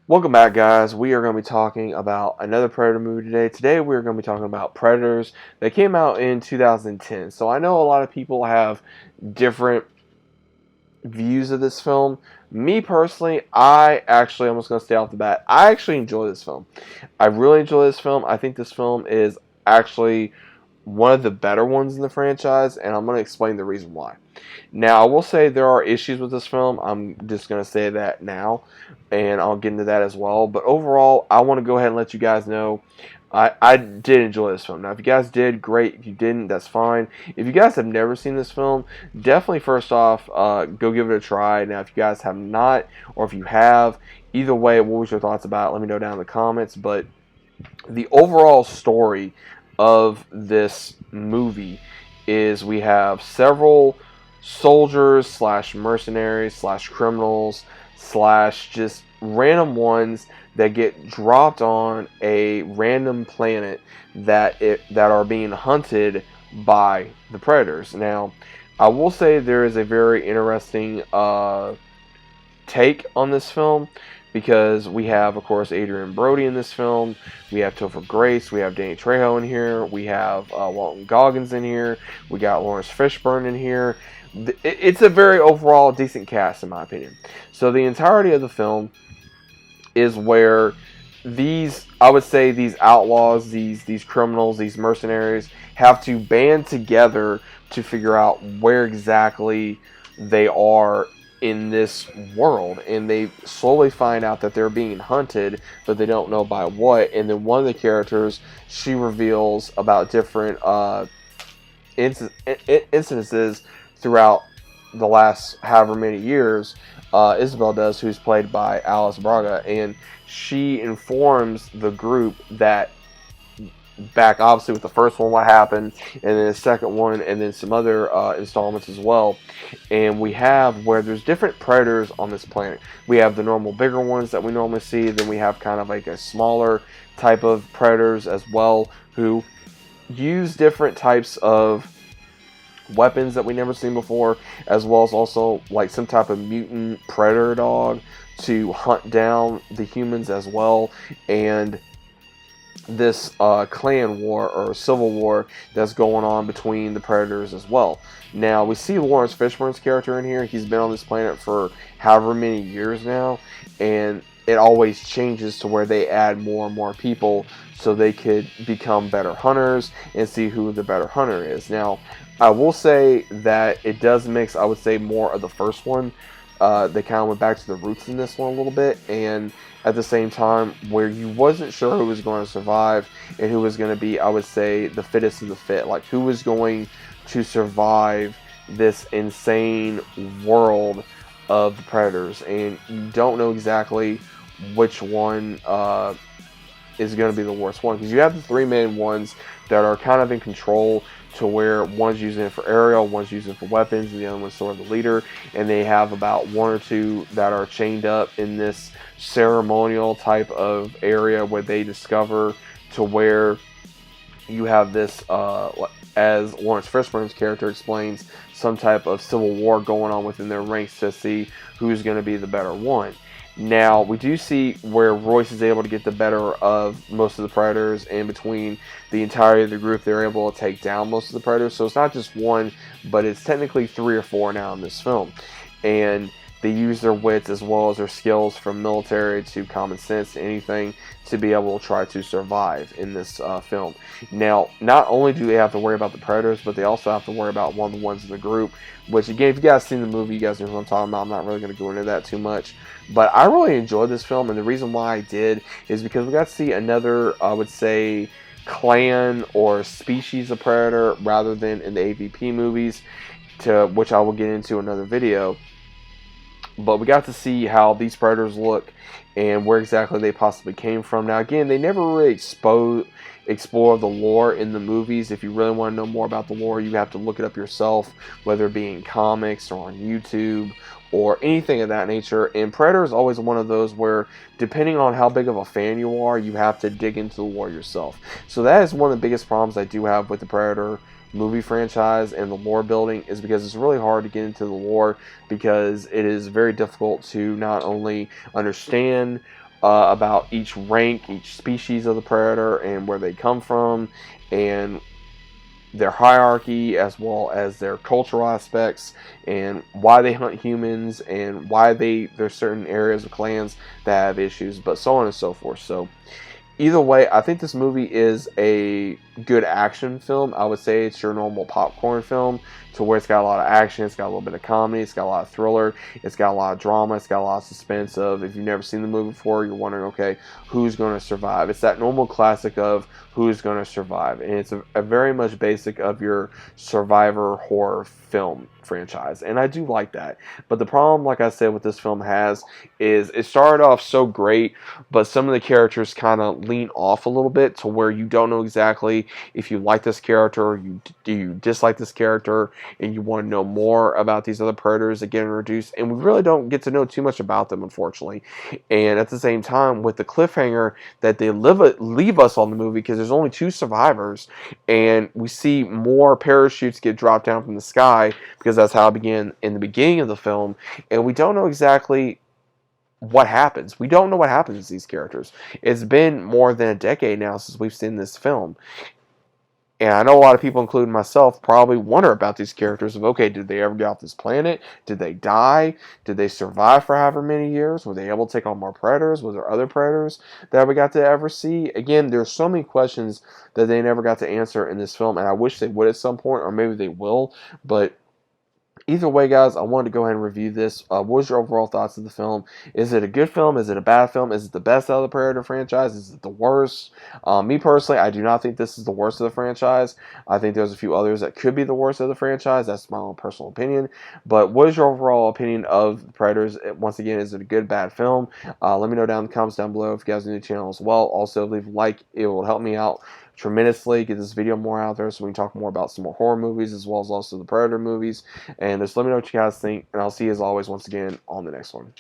Welcome back, guys. We are going to be talking about another Predator movie today. Today, we're going to be talking about Predators that came out in 2010. So, I know a lot of people have different views of this film. Me personally, I'm just going to stay off the bat. I actually enjoy this film. I really enjoy this film. I think this film is actually one of the better ones in the franchise, and I'm going to explain the reason why. Now, I will say there are issues with this film. I'm just going to say that now, and I'll get into that as well. But overall, I want to go ahead and let you guys know I did enjoy this film. Now, if you guys did, great. If you didn't, that's fine. If you guys have never seen this film, definitely first off, go give it a try. Now, if you guys have not, or if you have, either way, what was your thoughts about it? Let me know down in the comments. But the overall story of this movie is we have several soldiers slash mercenaries slash criminals slash just random ones that get dropped on a random planet that are being hunted by the predators. Now, I will say there is a very interesting take on this film because we have, of course, Adrian Brody in this film. We have Topher Grace. We have Danny Trejo in here. We have Walton Goggins in here. We got Lawrence Fishburne in here. It's a very overall decent cast, in my opinion. So the entirety of the film is where I would say these outlaws, these criminals, these mercenaries have to band together to figure out where exactly they are in this world, and they slowly find out that they're being hunted, but they don't know by what. And then one of the characters, she reveals about different incidences throughout the last however many years. Isabel does, who's played by Alice Braga, and she informs the group that back obviously with the first one what happened, and then the second one, and then some other installments as well. And we have where there's different predators on this planet. We have the normal bigger ones that we normally see, then we have kind of like a smaller type of predators as well, who use different types of weapons that we never seen before, as well as also like some type of mutant predator dog to hunt down the humans as well. And this clan war or civil war that's going on between the predators as well. Now, we see Lawrence Fishburne's character in here. He's been on this planet for however many years now, and it always changes to where they add more and more people so they could become better hunters and see who the better hunter is. Now, I will say that it does mix, I would say, more of the first one. They kind of went back to the roots in this one a little bit, and at the same time, where you wasn't sure who was going to survive and who was going to be, I would say, the fittest of the fit. Like, who was going to survive this insane world of the predators, and you don't know exactly which one is going to be the worst one, because you have the three main ones that are kind of in control, to where one's using it for aerial, one's using it for weapons, and the other one's sort of the leader. And they have about one or two that are chained up in this ceremonial type of area where they discover, to where you have this, as Lawrence Fishburne's character explains, some type of civil war going on within their ranks to see who's going to be the better one. Now, we do see where Royce is able to get the better of most of the predators, and between the entirety of the group, they're able to take down most of the predators. So it's not just one, but it's technically 3 or 4 now in this film. And they use their wits as well as their skills, from military to common sense to anything, to be able to try to survive in this film. Now, not only do they have to worry about the predators, but they also have to worry about one of the ones in the group, which, again, if you guys seen the movie, you guys know what I'm talking about. I'm not really going to go into that too much. But I really enjoyed this film, and the reason why I did is because we got to see another, I would say, clan or species of predator, rather than in the AVP movies, to which I will get into another video. But we got to see how these predators look and where exactly they possibly came from. Now, again, they never really explore the lore in the movies. If you really want to know more about the lore, you have to look it up yourself, whether it be in comics or on YouTube or anything of that nature. And Predator is always one of those where, depending on how big of a fan you are, you have to dig into the lore yourself. So that is one of the biggest problems I do have with the Predator movie franchise and the lore building, is because it's really hard to get into the lore, because it is very difficult to not only understand about each rank, each species of the predator, and where they come from, and their hierarchy, as well as their cultural aspects, and why they hunt humans, and why there's certain areas of clans that have issues, but so on and so forth. So either way, I think this movie is a good action film. I would say it's your normal popcorn film, to where it's got a lot of action, it's got a little bit of comedy, it's got a lot of thriller, it's got a lot of drama, it's got a lot of suspense of, if you've never seen the movie before, you're wondering, okay, who's going to survive? It's that normal classic of who's going to survive. And it's a very much basic of your survivor horror film franchise. And I do like that. But the problem, like I said, with this film is it started off so great, but some of the characters kind of lean off a little bit, to where you don't know exactly if you like this character, or do you dislike this character, and you want to know more about these other predators that get introduced. And we really don't get to know too much about them, unfortunately. And at the same time, with the cliffhanger that they leave us on the movie, because there's only 2 survivors, and we see more parachutes get dropped down from the sky, because that's how it began in the beginning of the film, and we don't know exactly what happens. We don't know what happens to these characters. It's been more than a decade now since we've seen this film. And I know a lot of people, including myself, probably wonder about these characters of, okay, did they ever get off this planet? Did they die? Did they survive for however many years? Were they able to take on more predators? Was there other predators that we got to ever see? Again, there's so many questions that they never got to answer in this film, and I wish they would at some point, or maybe they will, but either way, guys, I wanted to go ahead and review this. What was your overall thoughts of the film? Is it a good film? Is it a bad film? Is it the best out of the Predator franchise? Is it the worst? Me personally, I do not think this is the worst of the franchise. I think there's a few others that could be the worst of the franchise. That's my own personal opinion. But what is your overall opinion of the Predators? Once again, is it a good, bad film? Let me know down in the comments down below. If you guys are new to the channel as well, also leave a like. It will help me out tremendously, get this video more out there, so we can talk more about some more horror movies, as well as also the Predator movies. And just let me know what you guys think, and I'll see you as always once again on the next one.